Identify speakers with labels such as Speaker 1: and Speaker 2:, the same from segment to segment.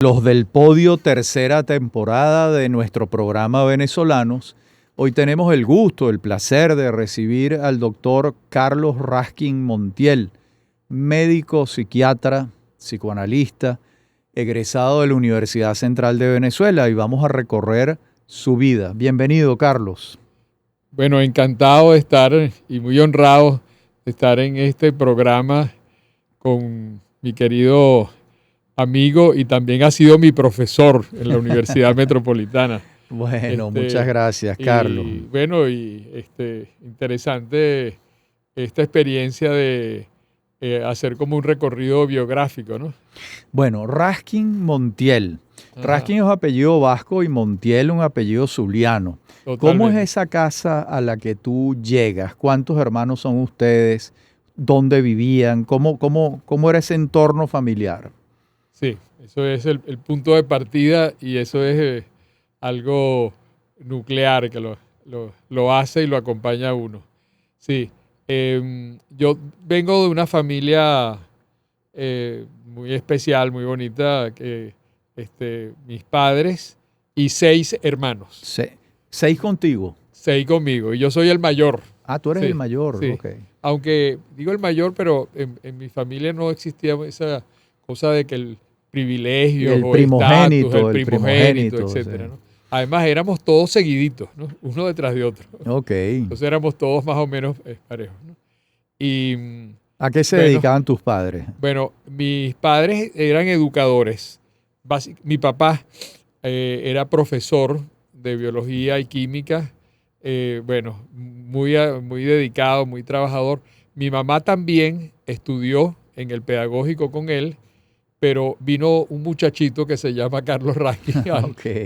Speaker 1: Los del Podio, tercera temporada de nuestro programa Venezolanos. Hoy tenemos el gusto, el placer de recibir al doctor Carlos Raskin Montiel, médico, psiquiatra, psicoanalista, egresado de la Universidad Central de Venezuela, y vamos a recorrer su vida. Bienvenido, Carlos.
Speaker 2: Bueno, encantado de estar y muy honrado de estar en este programa con mi querido amigo y también ha sido mi profesor en la Universidad Metropolitana.
Speaker 1: Bueno, muchas gracias, Carlos.
Speaker 2: Y bueno, interesante esta experiencia de hacer como un recorrido biográfico, ¿no?
Speaker 1: Bueno, Raskin Montiel.
Speaker 2: Ajá.
Speaker 1: Raskin es un apellido vasco y Montiel un apellido zuliano.
Speaker 2: Totalmente.
Speaker 1: ¿Cómo es esa casa a la que tú llegas? ¿Cuántos hermanos son ustedes? ¿Dónde vivían? ¿Cómo era ese entorno familiar?
Speaker 2: Sí, eso es el punto de partida y eso es algo nuclear que lo hace y lo acompaña a uno. Sí, yo vengo de una familia muy especial, muy bonita, que mis padres y 6 hermanos.
Speaker 1: ¿Seis contigo?
Speaker 2: 6 conmigo y yo soy el mayor.
Speaker 1: Ah, tú eres
Speaker 2: Sí,
Speaker 1: el mayor,
Speaker 2: sí.
Speaker 1: ok.
Speaker 2: Aunque digo el mayor, pero en mi familia no existía esa cosa de que el privilegio
Speaker 1: El
Speaker 2: o
Speaker 1: primogénito,
Speaker 2: estatus, el primogénito,
Speaker 1: sí.
Speaker 2: etcétera, ¿no? Además éramos todos seguiditos, ¿no? Uno detrás de otro.
Speaker 1: Ok.
Speaker 2: Entonces éramos todos más o menos parejos, ¿no? Y
Speaker 1: ¿A qué se
Speaker 2: bueno,
Speaker 1: dedicaban tus padres?
Speaker 2: Bueno, mis padres eran educadores. Mi papá era profesor de biología y química. Bueno, muy dedicado, muy trabajador. Mi mamá también estudió en el pedagógico con él, pero vino un muchachito que se llama Carlos Raskin
Speaker 1: Okay.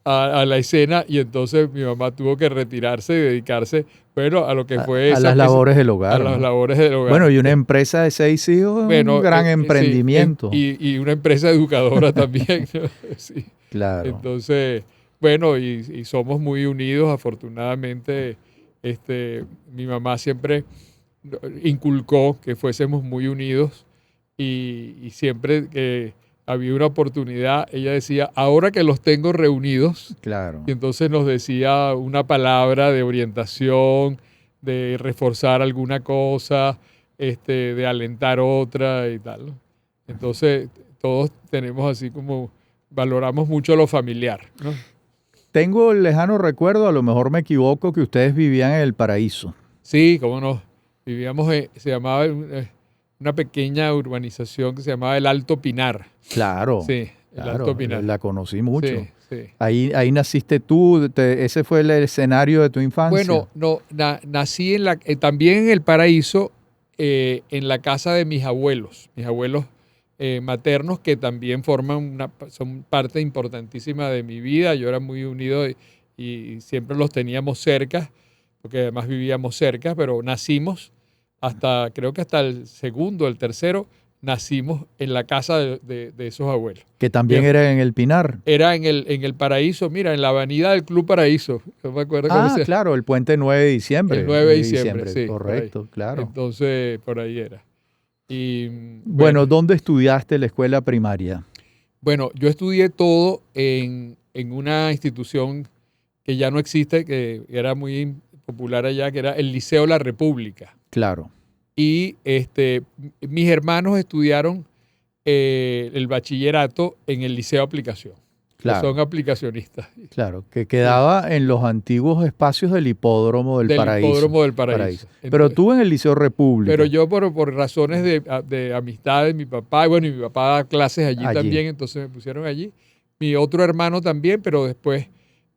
Speaker 2: a la escena y entonces mi mamá tuvo que retirarse y dedicarse, bueno, a lo que fue
Speaker 1: a las labores del hogar.
Speaker 2: A las labores del hogar.
Speaker 1: Bueno, y una empresa de 6 hijos es un gran emprendimiento.
Speaker 2: Sí, y una empresa educadora también, ¿no? Sí.
Speaker 1: Claro.
Speaker 2: Entonces, bueno, y somos muy unidos, afortunadamente. Mi mamá siempre inculcó que fuésemos muy unidos y siempre que había una oportunidad, ella decía, ahora que los tengo reunidos,
Speaker 1: claro.
Speaker 2: Y entonces nos decía una palabra de orientación, de reforzar alguna cosa, de alentar otra y tal, ¿no? Entonces, todos tenemos así como, valoramos mucho lo familiar, ¿no?
Speaker 1: Tengo el lejano recuerdo, a lo mejor me equivoco, que ustedes vivían en El Paraíso.
Speaker 2: Sí, cómo no. Vivíamos, se llamaba una pequeña urbanización que se llamaba el Alto Pinar.
Speaker 1: Claro.
Speaker 2: Sí, el Alto Pinar.
Speaker 1: La conocí mucho.
Speaker 2: Sí, sí.
Speaker 1: Ahí naciste tú, ese fue el escenario de tu infancia.
Speaker 2: Bueno, no, nací también en El Paraíso, en la casa de mis abuelos maternos, que también son parte importantísima de mi vida. Yo era muy unido y siempre los teníamos cerca, porque además vivíamos cerca, pero nacimos creo que hasta el segundo, el tercero, nacimos en la casa de esos abuelos.
Speaker 1: Que también era en El Pinar.
Speaker 2: Era en el Paraíso, mira, en la avenida del Club Paraíso. No me acuerdo cómo se llama.
Speaker 1: Claro, el puente 9 de diciembre.
Speaker 2: El 9 de diciembre, sí.
Speaker 1: Correcto, claro.
Speaker 2: Entonces, por ahí era. Y,
Speaker 1: bueno, ¿dónde estudiaste la escuela primaria?
Speaker 2: Bueno, yo estudié todo en una institución que ya no existe, que era muy popular allá, que era el Liceo La República.
Speaker 1: Claro.
Speaker 2: Y mis hermanos estudiaron el bachillerato en el Liceo Aplicación. Claro. Que son aplicacionistas.
Speaker 1: Claro, que quedaba en los antiguos espacios del Hipódromo del Paraíso.
Speaker 2: Hipódromo del Paraíso. Entonces,
Speaker 1: pero tú en el Liceo República.
Speaker 2: Pero yo por razones de amistad de mi papá, y mi papá da clases allí también, entonces me pusieron allí. Mi otro hermano también, pero después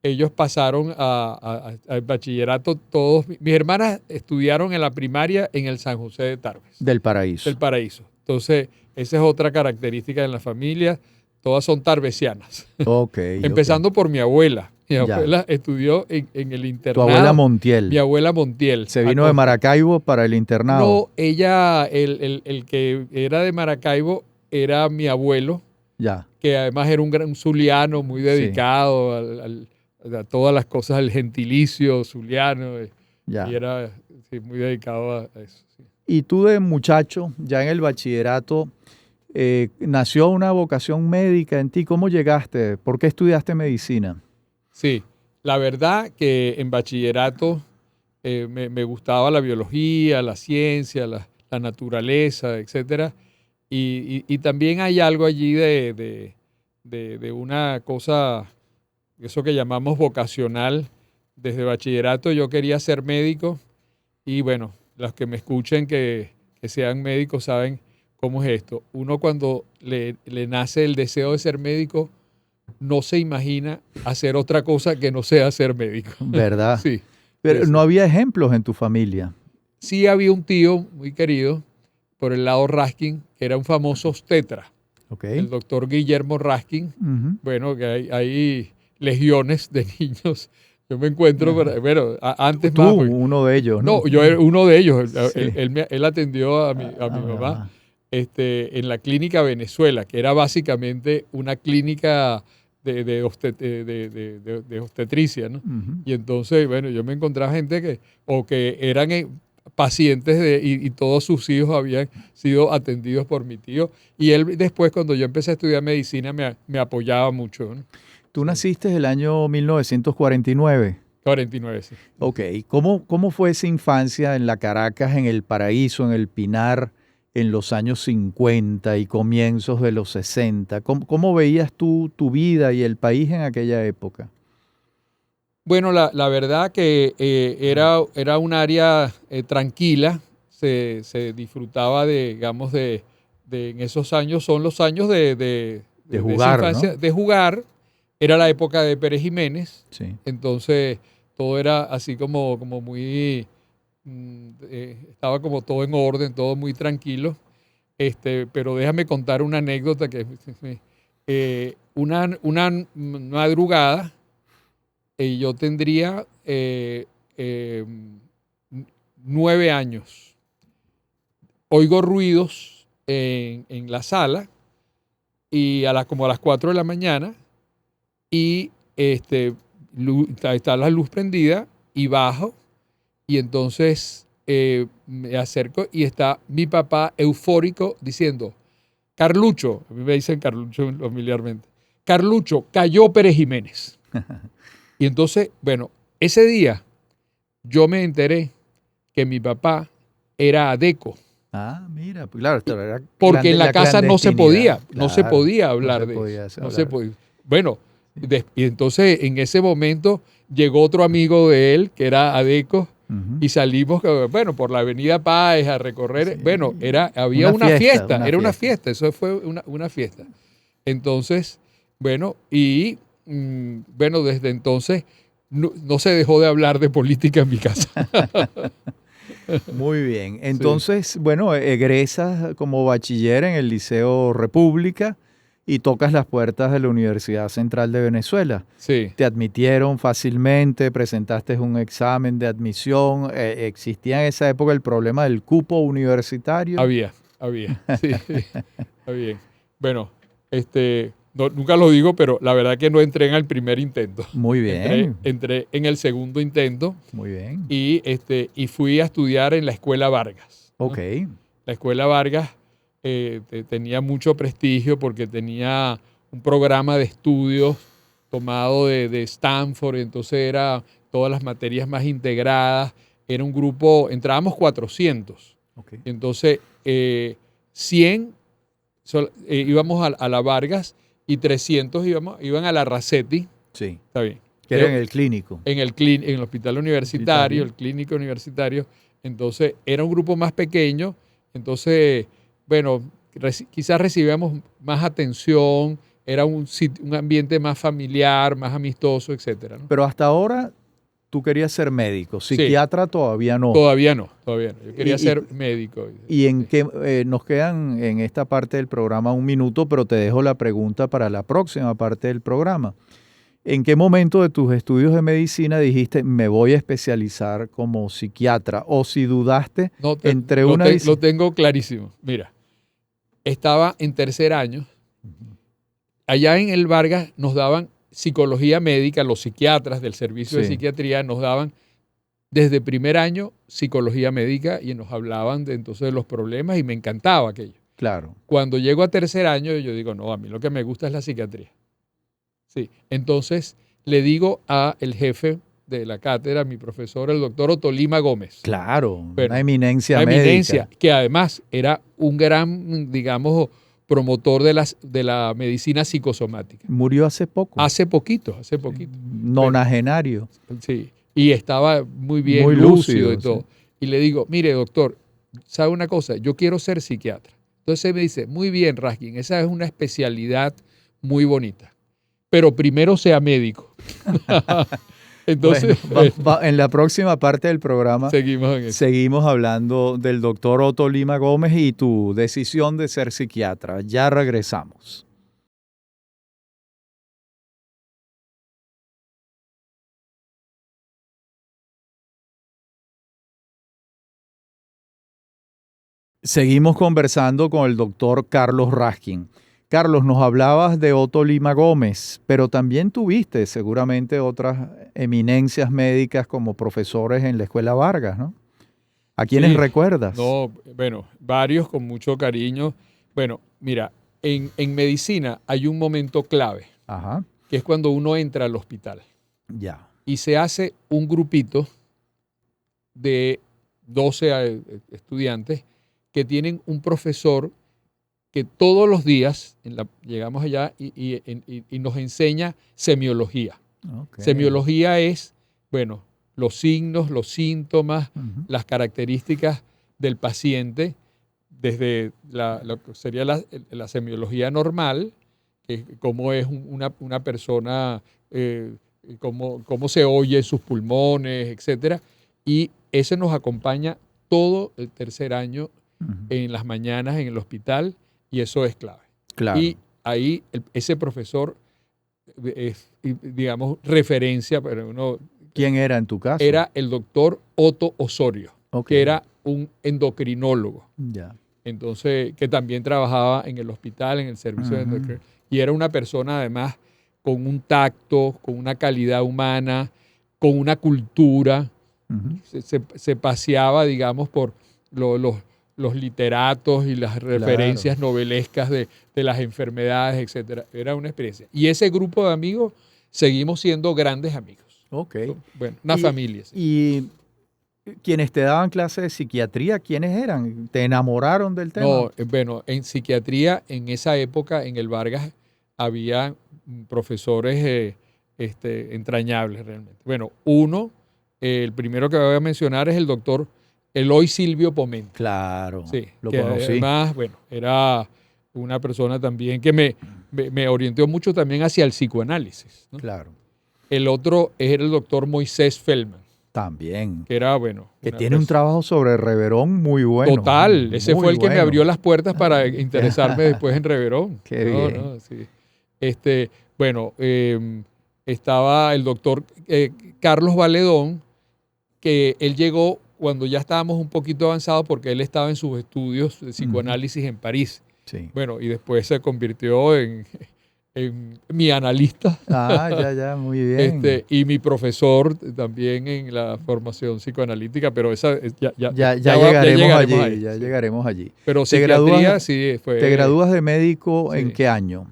Speaker 2: ellos pasaron al bachillerato todos. Mis hermanas estudiaron en la primaria en el San José de Tarbes.
Speaker 1: Del Paraíso.
Speaker 2: Del Paraíso. Entonces, esa es otra característica en la familia. Todas son tarbesianas. Empezando por mi abuela. Mi abuela estudió en el internado.
Speaker 1: Tu abuela Montiel.
Speaker 2: Mi abuela Montiel.
Speaker 1: ¿Se vino de Maracaibo para el internado?
Speaker 2: No, ella, el que era de Maracaibo era mi abuelo.
Speaker 1: Ya.
Speaker 2: Que además era un gran zuliano muy dedicado a todas las cosas, al gentilicio zuliano. Y era muy dedicado a eso. Sí.
Speaker 1: Y tú de muchacho, ya en el bachillerato, ¿Nació una vocación médica en ti? ¿Cómo llegaste? ¿Por qué estudiaste medicina?
Speaker 2: Sí, la verdad que en bachillerato me gustaba la biología, la ciencia, la naturaleza, etcétera. Y también hay algo allí de una cosa, eso que llamamos vocacional. Desde bachillerato yo quería ser médico y bueno, los que me escuchen que sean médicos saben cómo es esto. Uno cuando le nace el deseo de ser médico, no se imagina hacer otra cosa que no sea ser médico.
Speaker 1: ¿Verdad?
Speaker 2: Sí,
Speaker 1: Pero
Speaker 2: sí,
Speaker 1: no
Speaker 2: sí.
Speaker 1: había ejemplos en tu familia.
Speaker 2: Sí había un tío muy querido por el lado Raskin, que era un famoso obstetra,
Speaker 1: ¿Ok?
Speaker 2: el doctor Guillermo Raskin.
Speaker 1: Ujú.
Speaker 2: Bueno, que hay legiones de niños. Yo me encuentro,
Speaker 1: Ajá.
Speaker 2: bueno, antes
Speaker 1: Tú,
Speaker 2: más, porque,
Speaker 1: uno de ellos, ¿no?
Speaker 2: no, yo era uno de ellos. Él,
Speaker 1: Sí.
Speaker 2: él atendió a mi mamá
Speaker 1: Ah,
Speaker 2: en la clínica Venezuela, que era básicamente una clínica de obstetricia, ¿no?
Speaker 1: ujú.
Speaker 2: Y entonces, bueno, yo me encontraba gente que eran pacientes y todos sus hijos habían sido atendidos por mi tío. Y él después, cuando yo empecé a estudiar medicina, me apoyaba mucho, ¿no?
Speaker 1: Tú
Speaker 2: Sí,
Speaker 1: naciste el año 1949.
Speaker 2: 49, sí.
Speaker 1: Ok, ¿cómo fue esa infancia en la Caracas, en el Paraíso, en el Pinar, en los años 50 y comienzos de los 60? ¿Cómo veías tú tu vida y el país en aquella época?
Speaker 2: Bueno, la verdad que era un área tranquila, se disfrutaba digamos, en esos años, son los años
Speaker 1: De
Speaker 2: de esa
Speaker 1: jugar, ¿no?
Speaker 2: infancia, de jugar. Era la época de Pérez Jiménez,
Speaker 1: Sí.
Speaker 2: entonces todo era así como muy, estaba como todo en orden, todo muy tranquilo. Pero déjame contar una anécdota una madrugada, yo tendría 9 años. Oigo ruidos en la sala y como a las 4 de la mañana y está la luz prendida y bajo y entonces me acerco y está mi papá eufórico diciendo, Carlucho, a mí me dicen Carlucho familiarmente, Carlucho, cayó Pérez Jiménez. Y entonces, bueno, ese día yo me enteré que mi papá era adeco,
Speaker 1: Ah, mira, pues claro, esto era
Speaker 2: porque en la
Speaker 1: la
Speaker 2: casa
Speaker 1: clandestinidad.
Speaker 2: no se
Speaker 1: Claro,
Speaker 2: podía
Speaker 1: no
Speaker 2: hablar
Speaker 1: se
Speaker 2: de eso,
Speaker 1: podía
Speaker 2: no se
Speaker 1: hablar.
Speaker 2: podía. Bueno,
Speaker 1: Sí.
Speaker 2: y entonces en ese momento llegó otro amigo de él, que era adeco,
Speaker 1: Ujú.
Speaker 2: y salimos, bueno, por la Avenida Páez a recorrer. Bueno,
Speaker 1: Sí.
Speaker 2: había una fiesta,
Speaker 1: Una
Speaker 2: era una
Speaker 1: fiesta.
Speaker 2: fiesta, eso fue una fiesta. Entonces, bueno, y bueno, desde entonces no se dejó de hablar de política en mi casa.
Speaker 1: Muy bien.
Speaker 2: Sí,
Speaker 1: Entonces, bueno, egresas como bachiller en el Liceo República y tocas las puertas de la Universidad Central de Venezuela.
Speaker 2: sí,
Speaker 1: Te admitieron fácilmente, presentaste un examen de admisión. ¿Existía en esa época el problema del cupo universitario?
Speaker 2: había, sí, había. Bueno, nunca lo digo, pero la verdad que no entré en el primer intento.
Speaker 1: Muy
Speaker 2: Entré,
Speaker 1: bien,
Speaker 2: entré en el segundo intento
Speaker 1: muy bien.
Speaker 2: y fui a estudiar en la Escuela Vargas,
Speaker 1: Ok.
Speaker 2: ¿no? La Escuela Vargas tenía mucho prestigio porque tenía un programa de estudios tomado de Stanford, entonces era todas las materias más integradas, era un grupo, entrábamos 400,
Speaker 1: Ok.
Speaker 2: entonces 100 íbamos a la Vargas y 300 iban a la Racetti,
Speaker 1: Sí.
Speaker 2: está bien,
Speaker 1: Que era en el clínico.
Speaker 2: en el hospital universitario,
Speaker 1: Universitario.
Speaker 2: el clínico universitario. Entonces era un grupo más pequeño, entonces, bueno, quizás recibíamos más atención, era un ambiente más familiar, más amistoso, etcétera, ¿no?
Speaker 1: Pero hasta ahora tú querías ser médico,
Speaker 2: Sí,
Speaker 1: psiquiatra todavía no.
Speaker 2: todavía no, todavía no. Yo quería
Speaker 1: ¿Y,
Speaker 2: ser médico.
Speaker 1: y en
Speaker 2: Sí.
Speaker 1: qué nos quedan en esta parte del programa un minuto, pero te dejo la pregunta para la próxima parte del programa? ¿En qué momento de tus estudios de medicina dijiste me voy a especializar como psiquiatra? O si dudaste
Speaker 2: No,
Speaker 1: entre una
Speaker 2: lo
Speaker 1: disciplina.
Speaker 2: tengo clarísimo. Mira, estaba en tercer año. Allá en el Vargas nos daban psicología médica, los psiquiatras del servicio de
Speaker 1: Sí.
Speaker 2: psiquiatría nos daban desde primer año psicología médica y nos hablaban de entonces de los problemas y me encantaba aquello.
Speaker 1: Claro.
Speaker 2: Cuando llego a tercer año, yo digo, no, a mí lo que me gusta es la psiquiatría. Sí. Entonces le digo a el jefe de la cátedra, mi profesor, el doctor Otolima Gómez.
Speaker 1: Claro,
Speaker 2: Bueno,
Speaker 1: una eminencia
Speaker 2: una
Speaker 1: médica.
Speaker 2: eminencia, que además era un gran, digamos, promotor de la medicina psicosomática.
Speaker 1: Murió hace poco.
Speaker 2: Hace poquito.
Speaker 1: Nonagenario.
Speaker 2: Bueno, sí, y estaba muy bien,
Speaker 1: Muy
Speaker 2: lúcido y
Speaker 1: lúcido,
Speaker 2: todo.
Speaker 1: sí.
Speaker 2: Y le digo, mire, doctor, ¿sabe una cosa? Yo quiero ser psiquiatra. Entonces él me dice, muy bien, Raskin, esa es una especialidad muy bonita, pero primero sea médico. Entonces,
Speaker 1: Bueno, en la próxima parte del programa
Speaker 2: seguimos en eso.
Speaker 1: seguimos hablando del doctor Otto Lima Gómez y tu decisión de ser psiquiatra. Ya regresamos. Seguimos conversando con el doctor Carlos Raskin. Carlos, nos hablabas de Otto Lima Gómez, pero también tuviste seguramente otras eminencias médicas como profesores en la Escuela Vargas, ¿no? ¿A quiénes
Speaker 2: Sí,
Speaker 1: recuerdas?
Speaker 2: no, bueno, varios con mucho cariño. Bueno, mira, en medicina hay un momento clave,
Speaker 1: Ajá,
Speaker 2: que es cuando uno entra al hospital
Speaker 1: ya.
Speaker 2: y se hace un grupito de 12 estudiantes que tienen un profesor que todos los días llegamos allá y nos enseña semiología.
Speaker 1: Ok.
Speaker 2: Semiología es, bueno, los signos, los síntomas,
Speaker 1: Ujú.
Speaker 2: las características del paciente, desde lo que sería la semiología normal, que es cómo es una persona, cómo se oye sus pulmones, etcétera. Y ese nos acompaña todo el tercer año
Speaker 1: Ujú.
Speaker 2: en las mañanas en el hospital, y eso es clave.
Speaker 1: Claro.
Speaker 2: Y ahí ese profesor es, digamos, referencia, pero uno
Speaker 1: ¿Quién era en tu caso?
Speaker 2: era el doctor Otto Osorio,
Speaker 1: Ok.
Speaker 2: que era un endocrinólogo.
Speaker 1: Ya.
Speaker 2: Entonces, que también trabajaba en el hospital, en el servicio de
Speaker 1: Ujú.
Speaker 2: endocrinología. Y era una persona además con un tacto, con una calidad humana, con una cultura.
Speaker 1: Ujú.
Speaker 2: Se paseaba, digamos, por los literatos y las referencias
Speaker 1: Claro.
Speaker 2: novelescas de las enfermedades, etcétera. Era una experiencia. Y ese grupo de amigos seguimos siendo grandes amigos.
Speaker 1: Ok.
Speaker 2: Bueno, una
Speaker 1: Y,
Speaker 2: familia. Sí.
Speaker 1: y quienes te daban clases de psiquiatría, ¿quiénes eran? ¿Te enamoraron del tema?
Speaker 2: No, bueno, en psiquiatría en esa época en el Vargas había profesores entrañables realmente. Bueno, el primero que voy a mencionar es el doctor Eloy Silvio Pomenti.
Speaker 1: Claro,
Speaker 2: Sí,
Speaker 1: lo
Speaker 2: que
Speaker 1: conocí.
Speaker 2: además, bueno, era una persona también que me orientó mucho también hacia el psicoanálisis, ¿no?
Speaker 1: Claro,
Speaker 2: El otro era el doctor Moisés Feldman,
Speaker 1: también.
Speaker 2: que era, bueno,
Speaker 1: Que
Speaker 2: una
Speaker 1: tiene un
Speaker 2: persona.
Speaker 1: trabajo sobre Reverón muy bueno.
Speaker 2: Total, ese
Speaker 1: Muy
Speaker 2: fue el que me
Speaker 1: bueno.
Speaker 2: abrió las puertas para interesarme después en Reverón.
Speaker 1: Qué
Speaker 2: No,
Speaker 1: bien.
Speaker 2: no, sí. Bueno, estaba el doctor Carlos Valedón, que él llegó cuando ya estábamos un poquito avanzados porque él estaba en sus estudios de
Speaker 1: Ujú.
Speaker 2: psicoanálisis en París.
Speaker 1: Sí.
Speaker 2: Bueno, y después se convirtió en mi analista
Speaker 1: Ah, ya, muy bien.
Speaker 2: y mi profesor también en la formación psicoanalítica, pero
Speaker 1: Ya
Speaker 2: ya
Speaker 1: llegaremos
Speaker 2: llegaremos
Speaker 1: allí,
Speaker 2: ahí.
Speaker 1: ya
Speaker 2: Sí.
Speaker 1: llegaremos allí.
Speaker 2: Pero
Speaker 1: ¿Te gradúas,
Speaker 2: psiquiatría sí
Speaker 1: te
Speaker 2: fue
Speaker 1: gradúas de médico en
Speaker 2: sí,
Speaker 1: qué año?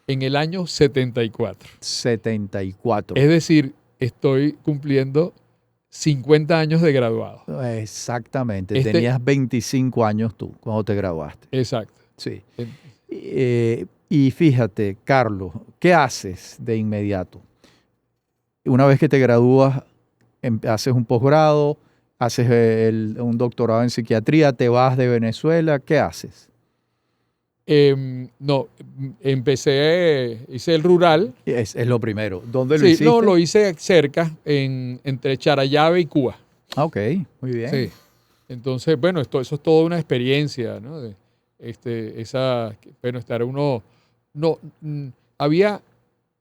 Speaker 2: en el año 74.
Speaker 1: 74.
Speaker 2: Es decir, estoy cumpliendo 50 años de graduado.
Speaker 1: Exactamente.
Speaker 2: Este,
Speaker 1: Tenías 25 años tú cuando te graduaste.
Speaker 2: exacto.
Speaker 1: Sí.
Speaker 2: En-
Speaker 1: Y fíjate, Carlos, ¿qué haces de inmediato? Una vez que te gradúas, haces un posgrado, haces un doctorado en psiquiatría, te vas de Venezuela, ¿qué haces?
Speaker 2: no, hice el rural.
Speaker 1: Es lo primero. ¿Dónde lo
Speaker 2: Sí, no,
Speaker 1: hiciste?
Speaker 2: lo hice cerca, entre Charallave y Cuba.
Speaker 1: Ah, ok, muy bien.
Speaker 2: Sí. Entonces, bueno, eso es toda una experiencia, ¿no? Bueno, estar uno, no, había,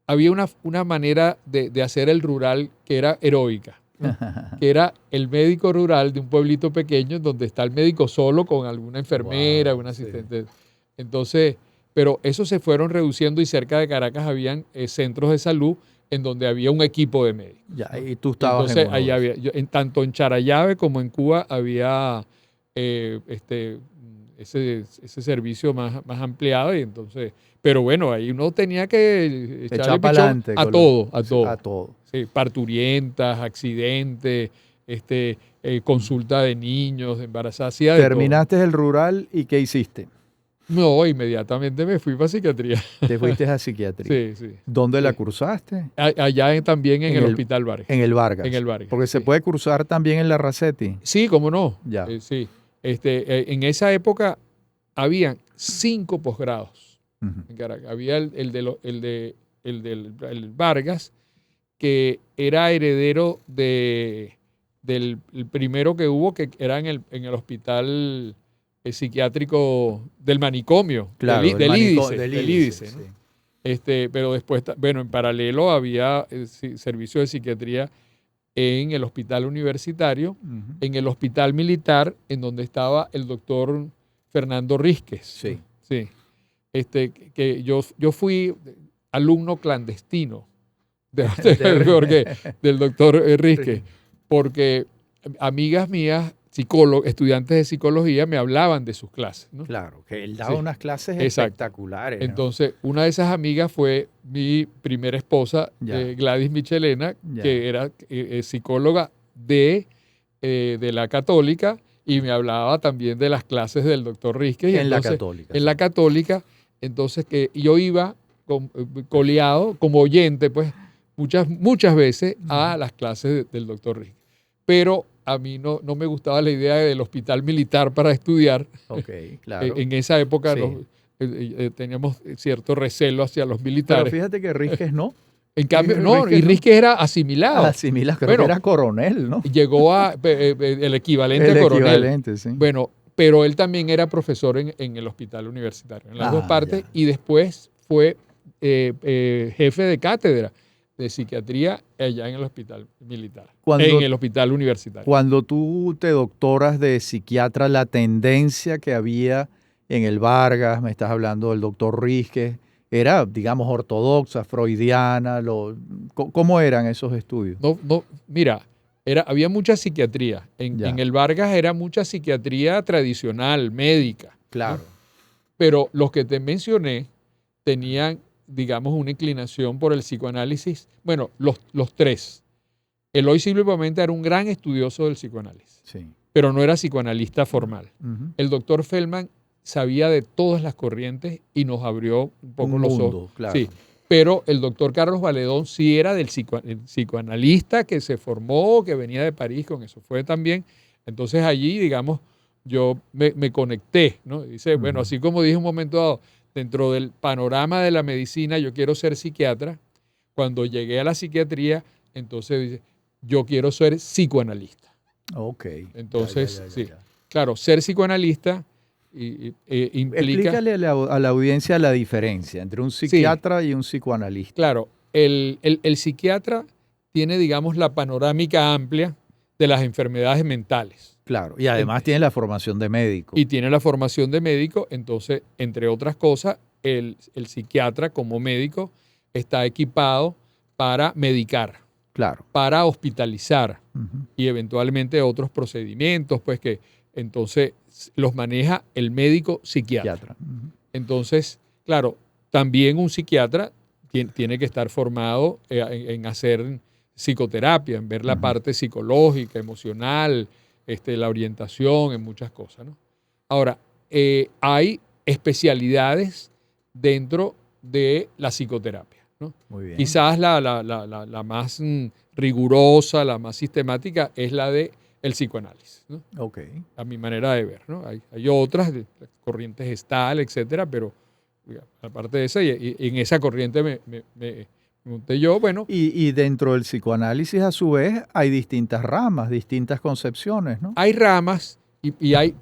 Speaker 2: había una manera de hacer el rural que era heroica, ¿no? Que era el médico rural de un pueblito pequeño donde está el médico solo con alguna enfermera,
Speaker 1: Wow,
Speaker 2: un
Speaker 1: sí.
Speaker 2: asistente. Entonces, pero esos se fueron reduciendo y cerca de Caracas habían centros de salud en donde había un equipo de médicos,
Speaker 1: Ya,
Speaker 2: ¿no?
Speaker 1: y tú
Speaker 2: Y
Speaker 1: estabas en
Speaker 2: entonces
Speaker 1: uno
Speaker 2: ahí
Speaker 1: de esos.
Speaker 2: había, tanto en Charallave como en Cuba había ese servicio más ampliado. Y entonces, pero bueno, ahí uno tenía que echarle
Speaker 1: Echar para
Speaker 2: pichón
Speaker 1: adelante.
Speaker 2: a todo, a todo.
Speaker 1: A todo.
Speaker 2: Sí, parturientas, accidentes, consulta de niños, de embarazadas, hacía de todo.
Speaker 1: Terminaste el rural y ¿qué hiciste?
Speaker 2: No, inmediatamente me fui para psiquiatría.
Speaker 1: Te fuiste a psiquiatría.
Speaker 2: Sí, sí.
Speaker 1: ¿Dónde la
Speaker 2: Sí.
Speaker 1: cursaste?
Speaker 2: Allá también en el Hospital Vargas.
Speaker 1: En el Vargas.
Speaker 2: En el Vargas.
Speaker 1: Porque se
Speaker 2: sí.
Speaker 1: puede cursar también en la Racetti.
Speaker 2: Sí, cómo no.
Speaker 1: Ya.
Speaker 2: Sí. En esa época habían 5 posgrados
Speaker 1: Ujú.
Speaker 2: en Caracas. Había el del Vargas, que era heredero del el primero que hubo, que era en el hospital psiquiátrico del manicomio,
Speaker 1: Claro,
Speaker 2: del IDICE,
Speaker 1: del
Speaker 2: del
Speaker 1: IDICE,
Speaker 2: IDICE, ¿no?
Speaker 1: sí.
Speaker 2: Pero después, bueno, en paralelo había servicio de psiquiatría en el hospital universitario,
Speaker 1: Ujú.
Speaker 2: en el hospital militar, en donde estaba el doctor Fernando Rísquez.
Speaker 1: Sí.
Speaker 2: Sí. Que yo fui alumno clandestino del doctor Rísquez,
Speaker 1: Sí.
Speaker 2: porque amigas mías, estudiantes de psicología, me hablaban de sus clases, ¿no?
Speaker 1: Claro, que él daba
Speaker 2: Sí.
Speaker 1: unas clases
Speaker 2: Exacto.
Speaker 1: espectaculares, ¿no?
Speaker 2: Entonces, una de esas amigas fue mi primera esposa,
Speaker 1: Ya.
Speaker 2: Gladys Michelena,
Speaker 1: Ya.
Speaker 2: que era psicóloga de la Católica, y me hablaba también de las clases del doctor Rísquez. Y
Speaker 1: En la
Speaker 2: entonces,
Speaker 1: Católica.
Speaker 2: en
Speaker 1: sí.
Speaker 2: la Católica, entonces que yo iba coleado como oyente, pues, muchas veces a las clases del doctor Rísquez. Pero a mí no me gustaba la idea del hospital militar para estudiar.
Speaker 1: Ok, claro.
Speaker 2: En esa época
Speaker 1: Sí.
Speaker 2: teníamos cierto recelo hacia los
Speaker 1: Pero
Speaker 2: militares.
Speaker 1: fíjate que Rísquez no.
Speaker 2: En cambio, no,
Speaker 1: Rísquez
Speaker 2: y
Speaker 1: no.
Speaker 2: Rísquez era asimilado.
Speaker 1: Asimila, creo
Speaker 2: Bueno,
Speaker 1: que era coronel, ¿no?
Speaker 2: Llegó el equivalente
Speaker 1: El
Speaker 2: a coronel.
Speaker 1: equivalente, sí.
Speaker 2: Bueno, pero él también era profesor en el hospital universitario, en las dos partes,
Speaker 1: Ya.
Speaker 2: y después fue jefe de cátedra de psiquiatría allá en el hospital militar, en el hospital universitario.
Speaker 1: Cuando tú te doctoras de psiquiatra, la tendencia que había en el Vargas, me estás hablando del doctor Rísquez, era, digamos, ortodoxa, freudiana. ¿Cómo eran esos estudios?
Speaker 2: Mira, había mucha psiquiatría. En el Vargas era mucha psiquiatría tradicional, médica.
Speaker 1: Claro.
Speaker 2: ¿no? Pero los que te mencioné tenían, digamos, una inclinación por el psicoanálisis. Bueno, los 3. Eloy Silvio Pimenta era un gran estudioso del psicoanálisis,
Speaker 1: Sí.
Speaker 2: pero no era psicoanalista formal.
Speaker 1: Uh-huh.
Speaker 2: El doctor Feldman sabía de todas las corrientes y nos abrió un poco los ojos.
Speaker 1: Claro.
Speaker 2: Sí. Pero el doctor Carlos Valedón sí era el psicoanalista que se formó, que venía de París, con eso fue también. Entonces allí, digamos, yo me conecté, ¿no? Dice, bueno, así como dije un momento dado, dentro del panorama de la medicina, yo quiero ser psiquiatra. Cuando llegué a la psiquiatría, entonces dice, yo quiero ser psicoanalista.
Speaker 1: Ok.
Speaker 2: Entonces,
Speaker 1: Ya.
Speaker 2: sí. Claro, ser psicoanalista implica...
Speaker 1: Explícale a la audiencia la diferencia entre un psiquiatra y un psicoanalista.
Speaker 2: Claro, el psiquiatra tiene, digamos, la panorámica amplia de las enfermedades mentales.
Speaker 1: Claro, y además tiene la formación de médico.
Speaker 2: Y tiene la formación de médico, entonces, entre otras cosas, el psiquiatra como médico está equipado para medicar,
Speaker 1: claro,
Speaker 2: para hospitalizar y eventualmente otros procedimientos, pues que entonces los maneja el médico psiquiatra. Entonces, claro, también un psiquiatra tiene que estar formado en hacer psicoterapia, en ver la parte psicológica, emocional, la orientación, en muchas cosas, ¿no? Ahora, hay especialidades dentro de la psicoterapia, ¿no?
Speaker 1: Muy bien.
Speaker 2: Quizás la más rigurosa, la más sistemática es la de el psicoanálisis, ¿no?
Speaker 1: Okay.
Speaker 2: A mi manera de ver, ¿no? Hay otras, corrientes Gestalt, etcétera, pero aparte de esa, y en esa corriente me monté yo, bueno.
Speaker 1: Y dentro del psicoanálisis, a su vez, hay distintas ramas, distintas concepciones, ¿no?
Speaker 2: Hay ramas y hay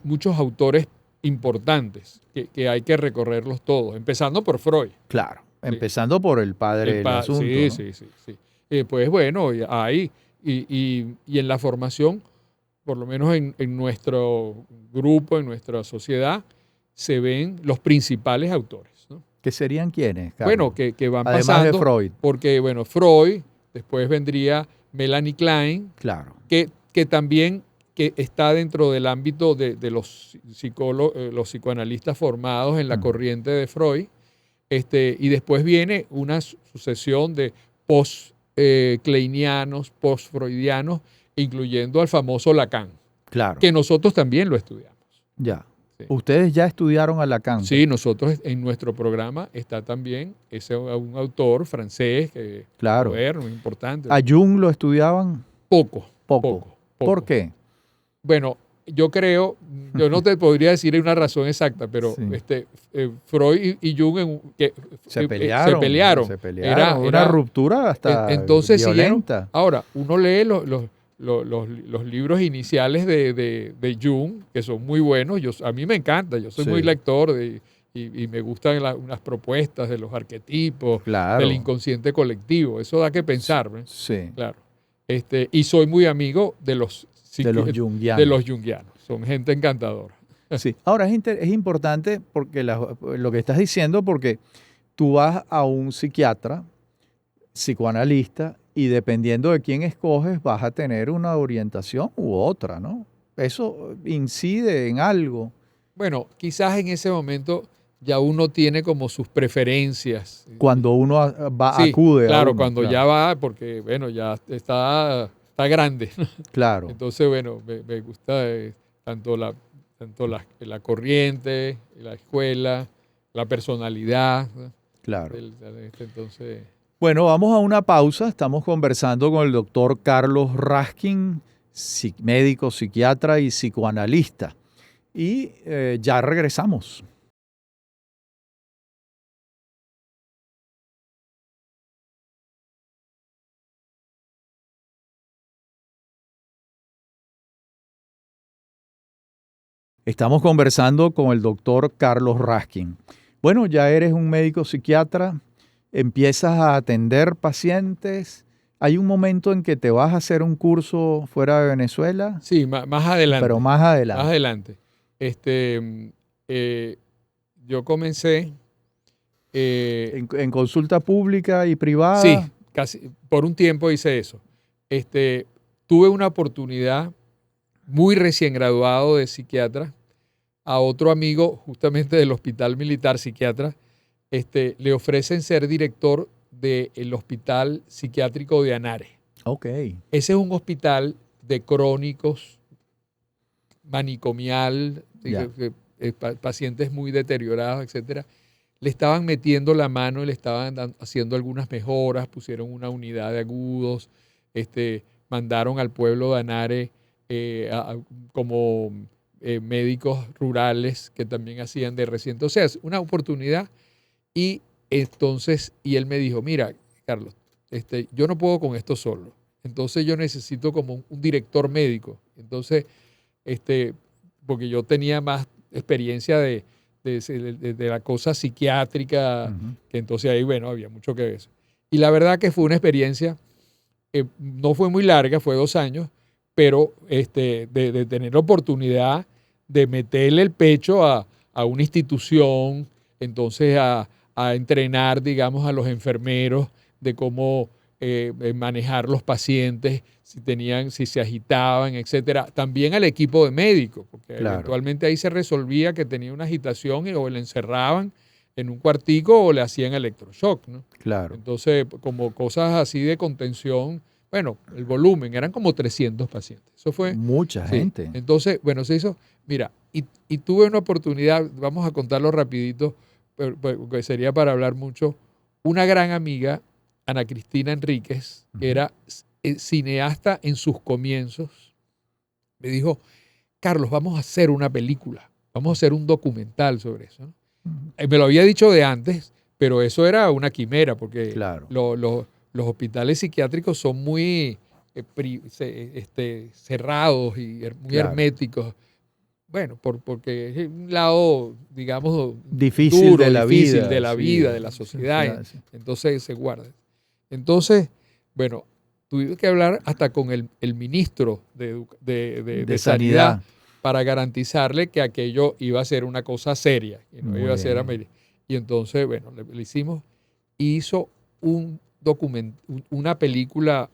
Speaker 2: muchos autores importantes que hay que recorrerlos todos, empezando por Freud.
Speaker 1: Claro, empezando por el padre del asunto,
Speaker 2: sí,
Speaker 1: ¿no?
Speaker 2: sí. Pues bueno, hay, y en la formación, por lo menos en nuestro grupo, en nuestra sociedad, se ven los principales autores, ¿no?
Speaker 1: ¿Qué serían quiénes, Carlos?
Speaker 2: Bueno, que van
Speaker 1: además
Speaker 2: pasando.
Speaker 1: De Freud.
Speaker 2: Porque, bueno, Freud, después vendría Melanie Klein.
Speaker 1: Claro.
Speaker 2: Que también que está dentro del ámbito de los los psicoanalistas formados en la corriente de Freud, y después viene una sucesión de post-kleinianos, post-freudianos, incluyendo al famoso Lacan,
Speaker 1: Claro.
Speaker 2: que nosotros también lo estudiamos.
Speaker 1: Ya.
Speaker 2: Sí.
Speaker 1: Ustedes ya estudiaron a Lacan.
Speaker 2: Sí, nosotros en nuestro programa está también un autor francés,
Speaker 1: Claro.
Speaker 2: moderno, importante.
Speaker 1: ¿A Jung lo estudiaban?
Speaker 2: Poco.
Speaker 1: ¿Por qué?
Speaker 2: Bueno, yo creo, yo no te podría decir una razón exacta, pero
Speaker 1: Sí.
Speaker 2: Freud y Jung
Speaker 1: Se pelearon.
Speaker 2: Era
Speaker 1: una ruptura hasta
Speaker 2: entonces
Speaker 1: violenta.
Speaker 2: Ahora, uno lee los libros iniciales de Jung, que son muy buenos. A mí me encanta, yo soy muy lector y me gustan unas propuestas de los arquetipos, del inconsciente colectivo. Eso da que pensar, ¿no?
Speaker 1: Sí.
Speaker 2: Claro. Y soy muy amigo de los junguianos. Son gente encantadora.
Speaker 1: Sí. Ahora es importante porque lo que estás diciendo, porque tú vas a un psiquiatra, psicoanalista, y dependiendo de quién escoges, vas a tener una orientación u otra, ¿no? Eso incide en algo.
Speaker 2: Bueno, quizás en ese momento ya uno tiene como sus preferencias.
Speaker 1: Cuando uno acude a
Speaker 2: claro,
Speaker 1: uno,
Speaker 2: cuando ya va, porque bueno, ya está grande.
Speaker 1: Claro.
Speaker 2: Entonces, bueno, me gusta tanto la corriente, la escuela, la personalidad, ¿no?
Speaker 1: Claro.
Speaker 2: Entonces...
Speaker 1: Bueno, vamos a una pausa. Estamos conversando con el doctor Carlos Raskin, médico, psiquiatra y psicoanalista. Y ya regresamos. Estamos conversando con el doctor Carlos Raskin. Bueno, ya eres un médico psiquiatra, empiezas a atender pacientes. ¿Hay un momento en que te vas a hacer un curso fuera de Venezuela?
Speaker 2: Sí, más adelante.
Speaker 1: Pero más adelante.
Speaker 2: Más adelante. Yo comencé...
Speaker 1: ¿En consulta pública y privada?
Speaker 2: Sí, casi por un tiempo hice eso. Tuve una oportunidad muy recién graduado de psiquiatra, a otro amigo justamente del Hospital Militar Psiquiatra, le ofrecen ser director del Hospital Psiquiátrico de Anare.
Speaker 1: Ok.
Speaker 2: Ese es un hospital de crónicos, manicomial, pacientes muy deteriorados, etcétera. Le estaban metiendo la mano y le estaban haciendo algunas mejoras, pusieron una unidad de agudos, mandaron al pueblo de Anare como médicos rurales que también hacían de reciente. O sea, es una oportunidad. Y entonces, él me dijo, mira, Carlos, yo no puedo con esto solo. Entonces yo necesito como un director médico. Entonces, porque yo tenía más experiencia de la cosa psiquiátrica, que entonces ahí, bueno, había mucho que ver. Y la verdad que fue una experiencia, no fue muy larga, fue 2 años, pero de tener la oportunidad de meterle el pecho a una institución, entonces a entrenar, digamos, a los enfermeros de cómo manejar los pacientes, si se agitaban, etcétera. También al equipo de médicos, porque eventualmente ahí se resolvía que tenía una agitación o le encerraban en un cuartico o le hacían electroshock, ¿no?
Speaker 1: Claro.
Speaker 2: Entonces, como cosas así de contención, bueno, el volumen, eran como 300 pacientes. Eso fue...
Speaker 1: Mucha gente.
Speaker 2: Entonces, bueno, se hizo... Mira, y tuve una oportunidad, vamos a contarlo rapidito, porque sería para hablar mucho. Una gran amiga, Ana Cristina Enríquez, que era cineasta en sus comienzos, me dijo, Carlos, vamos a hacer una película, vamos a hacer un documental sobre eso, ¿no? Me lo había dicho de antes, pero eso era una quimera, porque los hospitales psiquiátricos son muy cerrados y muy herméticos. Bueno, porque es un lado, digamos,
Speaker 1: difícil
Speaker 2: duro,
Speaker 1: de la
Speaker 2: difícil
Speaker 1: vida,
Speaker 2: de la vida, de la sociedad.
Speaker 1: Sí.
Speaker 2: Entonces se guarda. Entonces, bueno, tuve que hablar hasta con el ministro de Sanidad para garantizarle que aquello iba a ser una cosa seria, que no iba a ser y entonces, bueno, le hicimos, hizo una película,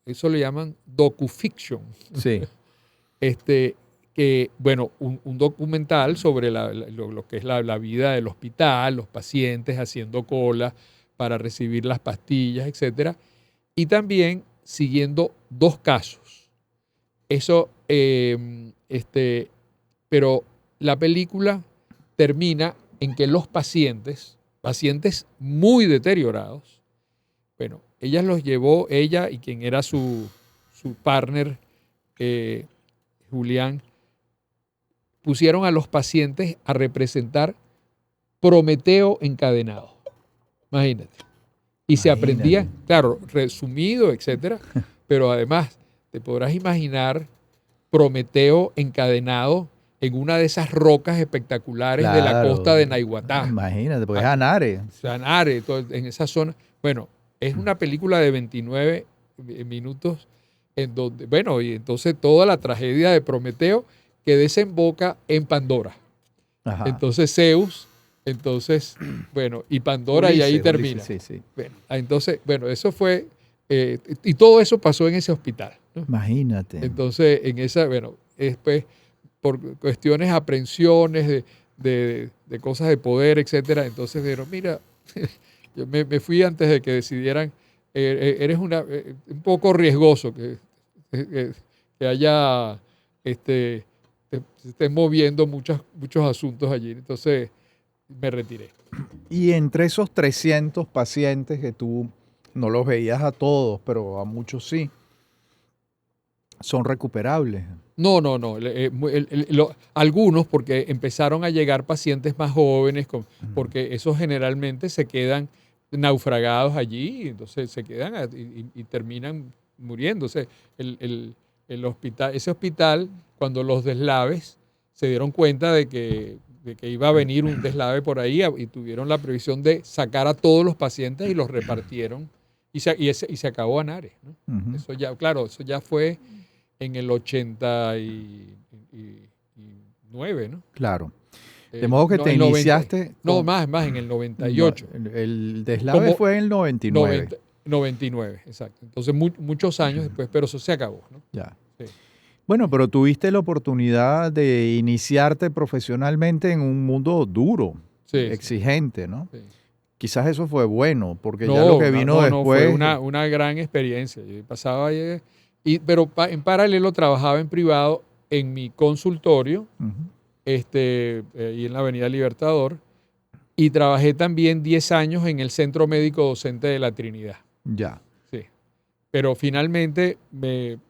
Speaker 2: eso le llaman docufiction.
Speaker 1: Sí.
Speaker 2: que, bueno, un documental sobre lo que es la vida del hospital, los pacientes haciendo cola para recibir las pastillas, etcétera, y también siguiendo 2 casos. Eso, pero la película termina en que los pacientes muy deteriorados, bueno, ella los llevó, ella y quien era su partner, Julián, pusieron a los pacientes a representar Prometeo encadenado. Imagínate. Y se aprendía, claro, resumido, etcétera, pero además te podrás imaginar Prometeo encadenado en una de esas rocas espectaculares de la costa de Naiguatá.
Speaker 1: Imagínate, porque es Anare.
Speaker 2: Anare, en esa zona. Bueno, es una película de 29 minutos en donde, bueno, y entonces toda la tragedia de Prometeo que desemboca en Pandora.
Speaker 1: Ajá.
Speaker 2: Entonces Zeus, bueno, y Pandora Ulises, y ahí termina.
Speaker 1: Ulises, sí.
Speaker 2: Bueno, entonces, bueno, eso fue, y todo eso pasó en ese hospital, ¿no?
Speaker 1: Imagínate.
Speaker 2: Entonces, en esa, bueno, después, por cuestiones, aprensiones de cosas de poder, etcétera, entonces dijeron, mira, yo me fui antes de que decidieran, eres un poco riesgoso que haya, se estén moviendo muchos asuntos allí. Entonces me retiré.
Speaker 1: Y entre esos 300 pacientes que tú no los veías a todos, pero a muchos sí, ¿son recuperables?
Speaker 2: No. Algunos, porque empezaron a llegar pacientes más jóvenes, porque esos generalmente se quedan naufragados allí, entonces se quedan y terminan muriéndose. El hospital, ese hospital, cuando los deslaves se dieron cuenta de que iba a venir un deslave por ahí y tuvieron la previsión de sacar a todos los pacientes y los repartieron y se acabó Anare, ¿no?
Speaker 1: Uh-huh.
Speaker 2: Eso ya, claro, eso ya fue en el 89, ¿no?
Speaker 1: Claro. De modo que te iniciaste...
Speaker 2: más, en el 98.
Speaker 1: No, el deslave fue en el 99.
Speaker 2: 99, exacto. Entonces, muchos años después, pero eso se acabó, ¿no?
Speaker 1: Ya.
Speaker 2: Sí.
Speaker 1: Bueno, pero tuviste la oportunidad de iniciarte profesionalmente en un mundo duro, exigente, ¿no? Sí. Quizás eso fue bueno, porque ya lo que vino después...
Speaker 2: fue una gran experiencia. Yo pasaba pero en paralelo trabajaba en privado en mi consultorio, y en la Avenida Libertador, y trabajé también 10 años en el Centro Médico Docente de la Trinidad.
Speaker 1: Ya.
Speaker 2: Sí. Pero finalmente me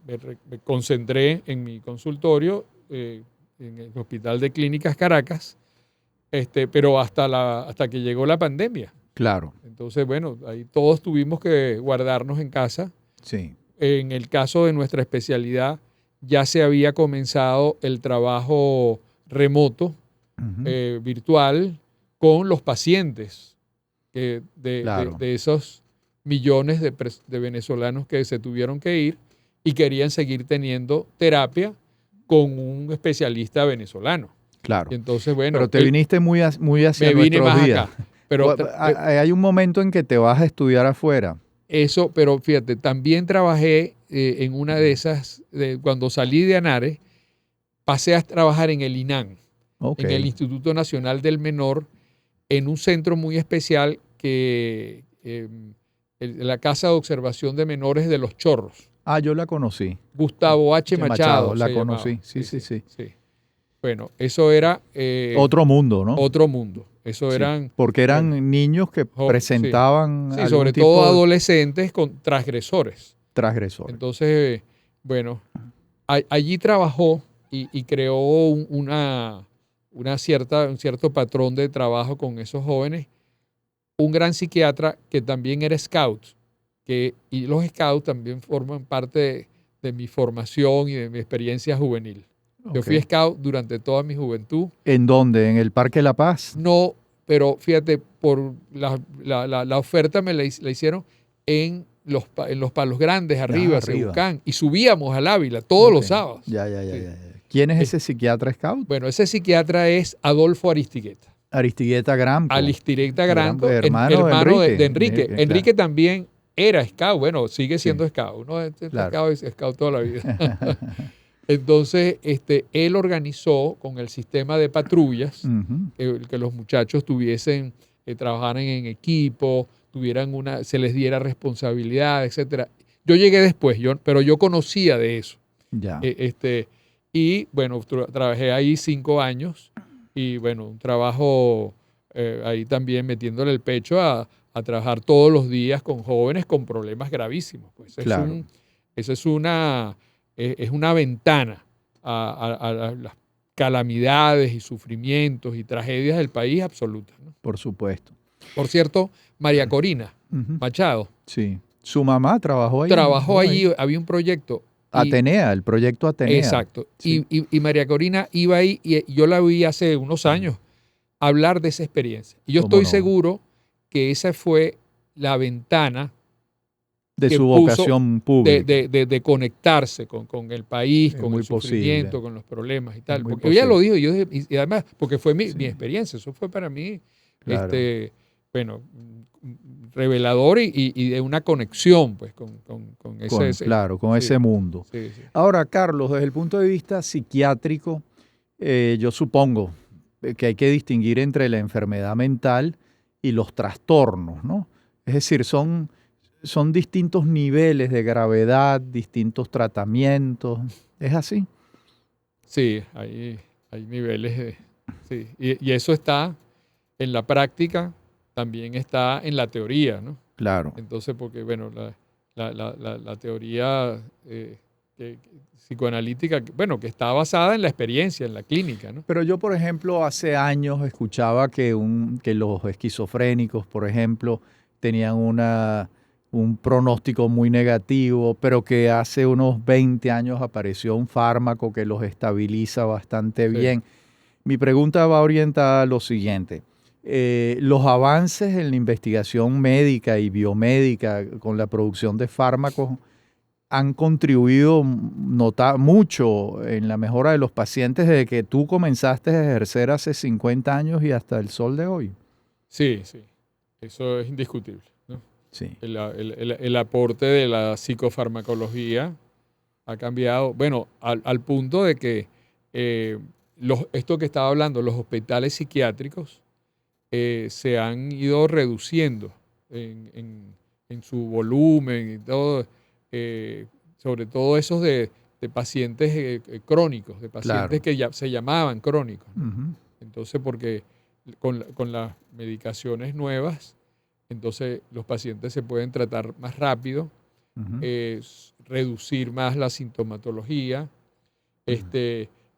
Speaker 2: concentré en mi consultorio, en el Hospital de Clínicas Caracas, pero hasta que llegó la pandemia.
Speaker 1: Claro.
Speaker 2: Entonces, bueno, ahí todos tuvimos que guardarnos en casa.
Speaker 1: Sí.
Speaker 2: En el caso de nuestra especialidad, ya se había comenzado el trabajo remoto, virtual, con los pacientes de esos millones de venezolanos que se tuvieron que ir y querían seguir teniendo terapia con un especialista venezolano.
Speaker 1: Claro.
Speaker 2: Y entonces, bueno,
Speaker 1: pero te viniste muy hacia nuestros días.
Speaker 2: Acá. Pero
Speaker 1: hay un momento en que te vas a estudiar afuera.
Speaker 2: Eso, pero fíjate, también trabajé en una de esas, cuando salí de Anare, pasé a trabajar en el INAN, en el Instituto Nacional del Menor, en un centro muy especial que la Casa de Observación de Menores de Los Chorros.
Speaker 1: Ah, yo la conocí.
Speaker 2: Gustavo H. Machado.
Speaker 1: La conocí, sí.
Speaker 2: Bueno, eso era...
Speaker 1: otro mundo, ¿no?
Speaker 2: Otro mundo. Eso eran...
Speaker 1: Porque eran niños que presentaban...
Speaker 2: Sí, sobre todo adolescentes con transgresores. Entonces, bueno, allí trabajó y creó un cierto patrón de trabajo con esos jóvenes. Un gran psiquiatra que también era scout, y los scouts también forman parte de mi formación y de mi experiencia juvenil. Yo fui scout durante toda mi juventud.
Speaker 1: ¿En dónde? ¿En el Parque La Paz?
Speaker 2: No, pero fíjate, por la oferta me la hicieron en los Palos Grandes, arriba. Cebucán, y subíamos al Ávila todos los sábados.
Speaker 1: Ya. ¿Quién es ese psiquiatra scout?
Speaker 2: Bueno, ese psiquiatra es Adolfo Aristigueta.
Speaker 1: Aristigueta Grampo.
Speaker 2: Hermano de Enrique. Enrique también era scout, bueno, sigue siendo scout. Uno es scout toda la vida. Entonces, él organizó con el sistema de patrullas que los muchachos trabajaran en equipo, se les diera responsabilidad, etcétera. Yo llegué después, pero yo conocía de eso.
Speaker 1: Ya.
Speaker 2: Y bueno, trabajé ahí 5 años y bueno, un trabajo ahí también metiéndole el pecho a trabajar todos los días con jóvenes con problemas gravísimos. Pues
Speaker 1: Claro.
Speaker 2: eso es una ventana a las calamidades y sufrimientos y tragedias del país absolutas, ¿no?
Speaker 1: Por supuesto.
Speaker 2: Por cierto, María Corina
Speaker 1: Ujú.
Speaker 2: Machado
Speaker 1: Sí. Su mamá trabajó ahí.
Speaker 2: trabajó allí, había un proyecto.
Speaker 1: Atenea, el proyecto Atenea.
Speaker 2: Exacto.
Speaker 1: Sí.
Speaker 2: Y María Corina iba ahí y yo la vi hace unos años hablar de esa experiencia. Y yo
Speaker 1: ¿Cómo
Speaker 2: estoy
Speaker 1: no?
Speaker 2: seguro que esa fue la ventana
Speaker 1: De
Speaker 2: que
Speaker 1: su
Speaker 2: puso
Speaker 1: vocación pública.
Speaker 2: de conectarse con el país,
Speaker 1: Es
Speaker 2: con
Speaker 1: muy
Speaker 2: el sufrimiento,
Speaker 1: posible.
Speaker 2: con los problemas y tal.
Speaker 1: muy
Speaker 2: Porque ella lo
Speaker 1: posible.
Speaker 2: dijo y además, porque fue mi
Speaker 1: Sí.
Speaker 2: experiencia, eso fue para mí,
Speaker 1: Claro.
Speaker 2: bueno, revelador y de una conexión pues con
Speaker 1: Claro, con
Speaker 2: sí,
Speaker 1: ese mundo.
Speaker 2: sí.
Speaker 1: Ahora, Carlos, desde el punto de vista psiquiátrico, yo supongo que hay que distinguir entre la enfermedad mental y los trastornos, ¿no? Es decir, son distintos niveles de gravedad, distintos tratamientos. ¿Es así?
Speaker 2: Sí, hay niveles sí. Y eso está en la práctica, también está en la teoría, ¿no?
Speaker 1: Claro.
Speaker 2: Entonces, porque, bueno, la teoría psicoanalítica, bueno, que está basada en la experiencia, en la clínica, ¿no?
Speaker 1: Pero yo, por ejemplo, hace años escuchaba que los esquizofrénicos, por ejemplo, tenían un pronóstico muy negativo, pero que hace unos 20 años apareció un fármaco que los estabiliza bastante
Speaker 2: Sí.
Speaker 1: bien. Mi pregunta va orientada a lo siguiente. Los avances en la investigación médica y biomédica con la producción de fármacos han contribuido mucho en la mejora de los pacientes desde que tú comenzaste a ejercer hace 50 años y hasta el sol de hoy.
Speaker 2: Sí, sí. Eso es indiscutible, ¿no?
Speaker 1: Sí.
Speaker 2: El aporte de la psicofarmacología ha cambiado, bueno, al punto de que esto que estaba hablando, los hospitales psiquiátricos se han ido reduciendo en su volumen y todo, sobre todo esos de pacientes crónicos, de pacientes
Speaker 1: Claro.
Speaker 2: que ya se llamaban crónicos, ¿no?
Speaker 1: Ujú.
Speaker 2: Entonces, porque con las medicaciones nuevas, entonces los pacientes se pueden tratar más rápido,
Speaker 1: Ujú.
Speaker 2: reducir más la sintomatología,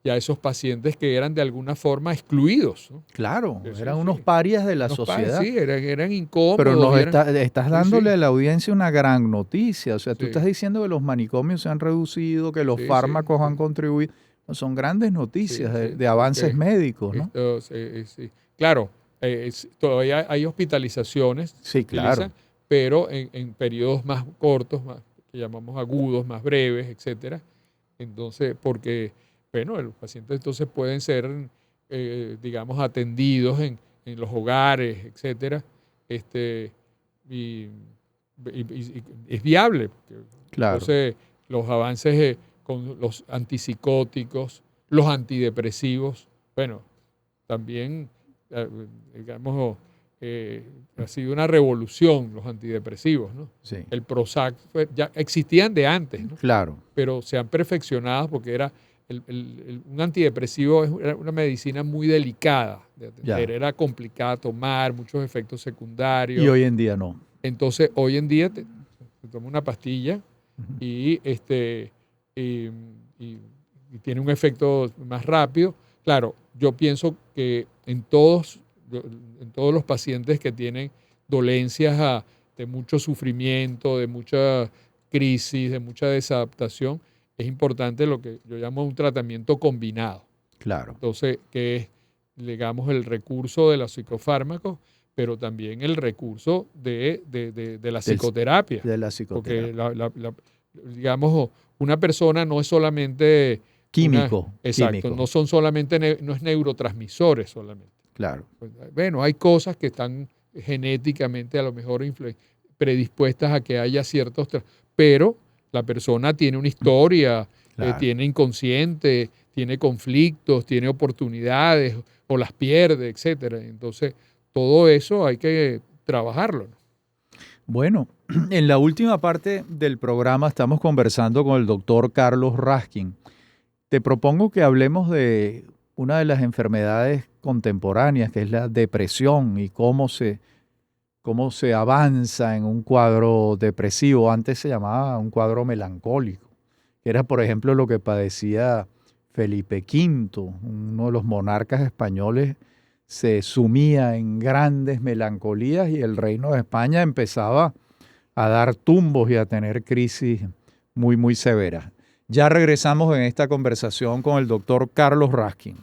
Speaker 2: ya esos pacientes que eran de alguna forma excluidos, ¿no?
Speaker 1: Claro,
Speaker 2: Sí,
Speaker 1: eran
Speaker 2: sí.
Speaker 1: unos parias de la
Speaker 2: Unos
Speaker 1: sociedad.
Speaker 2: sí, eran incómodos.
Speaker 1: Pero
Speaker 2: y
Speaker 1: estás
Speaker 2: sí,
Speaker 1: dándole
Speaker 2: sí,
Speaker 1: a la audiencia una gran noticia. O sea, tú
Speaker 2: sí,
Speaker 1: estás diciendo que los manicomios se han reducido, que los
Speaker 2: sí,
Speaker 1: fármacos han
Speaker 2: sí,
Speaker 1: contribuido. No, son grandes noticias
Speaker 2: sí,
Speaker 1: de avances
Speaker 2: porque
Speaker 1: médicos, ¿no?
Speaker 2: sí. Claro, todavía hay hospitalizaciones, se
Speaker 1: Sí, claro.
Speaker 2: utilizan, pero en periodos más cortos, que llamamos agudos, más breves, etcétera. Entonces, porque, bueno, los pacientes entonces pueden ser, digamos, atendidos en los hogares, etcétera, y, y es viable.
Speaker 1: Claro.
Speaker 2: Entonces, los avances con los antipsicóticos, los antidepresivos, bueno, también, digamos, ha sido una revolución los antidepresivos, ¿no?
Speaker 1: Sí,
Speaker 2: El Prozac ya existían de antes, ¿no?
Speaker 1: claro.
Speaker 2: Pero se han perfeccionado porque era un antidepresivo era una medicina muy delicada de atender,
Speaker 1: Ya.
Speaker 2: era complicada tomar, muchos efectos
Speaker 1: Y
Speaker 2: secundarios.
Speaker 1: hoy en día no.
Speaker 2: Entonces, hoy en día te toma una pastilla
Speaker 1: Ujú.
Speaker 2: y, y- y tiene un efecto más rápido. Claro, yo pienso que en todos los pacientes que tienen dolencias de mucho sufrimiento, de mucha crisis, de mucha desadaptación, es importante lo que yo llamo un tratamiento combinado.
Speaker 1: Claro.
Speaker 2: Entonces, que es, digamos, el recurso de los psicofármacos, pero también el recurso de la
Speaker 1: Del-
Speaker 2: psicoterapia.
Speaker 1: De la
Speaker 2: Porque,
Speaker 1: psicoterapia.
Speaker 2: digamos, una persona no es solamente
Speaker 1: Químico.
Speaker 2: exacto, no son solamente, no es neurotransmisores solamente.
Speaker 1: Claro.
Speaker 2: Pues, bueno, hay cosas que están genéticamente a lo mejor predispuestas a que haya ciertos, pero la persona tiene una historia
Speaker 1: Claro.
Speaker 2: tiene inconsciente, tiene conflictos, tiene oportunidades o las pierde, etcétera. Entonces, todo eso hay que trabajarlo, ¿no?
Speaker 1: Bueno, en la última parte del programa estamos conversando con el doctor Carlos Raskin. Te propongo que hablemos de una de las enfermedades contemporáneas, que es la depresión y cómo se avanza en un cuadro depresivo. Antes se llamaba un cuadro melancólico, que era, por ejemplo, lo que padecía Felipe V, uno de los monarcas españoles, se sumía en grandes melancolías y el reino de España empezaba a dar tumbos y a tener crisis muy, muy severas. Ya regresamos en esta conversación con el doctor Carlos Raskin.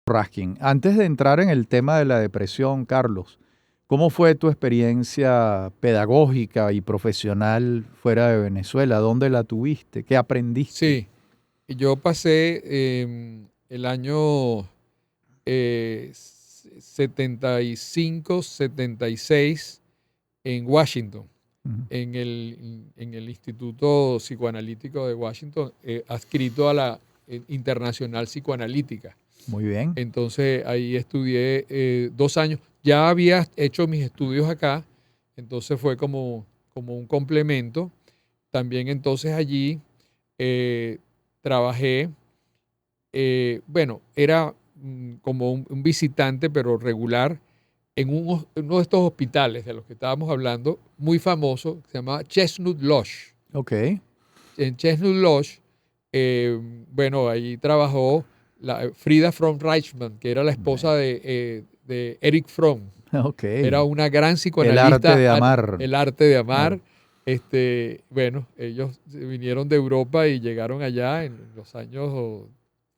Speaker 1: Raskin, antes de entrar en el tema de la depresión, Carlos, ¿cómo fue tu experiencia pedagógica y profesional fuera de Venezuela? ¿Dónde la tuviste? ¿Qué aprendiste?
Speaker 2: Sí, yo pasé el año 75, 76 en Washington,
Speaker 1: Ujú.
Speaker 2: en el Instituto Psicoanalítico de Washington, adscrito a la Internacional Psicoanalítica.
Speaker 1: Muy bien.
Speaker 2: Entonces ahí estudié 2 años. Ya había hecho mis estudios acá, entonces fue como un complemento. También entonces allí eh, trabajé, bueno, era como un visitante, pero regular, en uno de estos hospitales de los que estábamos hablando, muy famoso, que se llamaba Chestnut Lodge.
Speaker 1: Ok,
Speaker 2: En Chestnut Lodge, eh, bueno, ahí trabajó Frida Fromm Reichmann, que era la esposa
Speaker 1: bueno,
Speaker 2: de Eric Fromm.
Speaker 1: ok.
Speaker 2: Era una gran
Speaker 1: El arte
Speaker 2: psicoanalista,
Speaker 1: de amar.
Speaker 2: el arte de amar.
Speaker 1: Claro.
Speaker 2: Bueno, ellos vinieron de Europa y llegaron allá en los años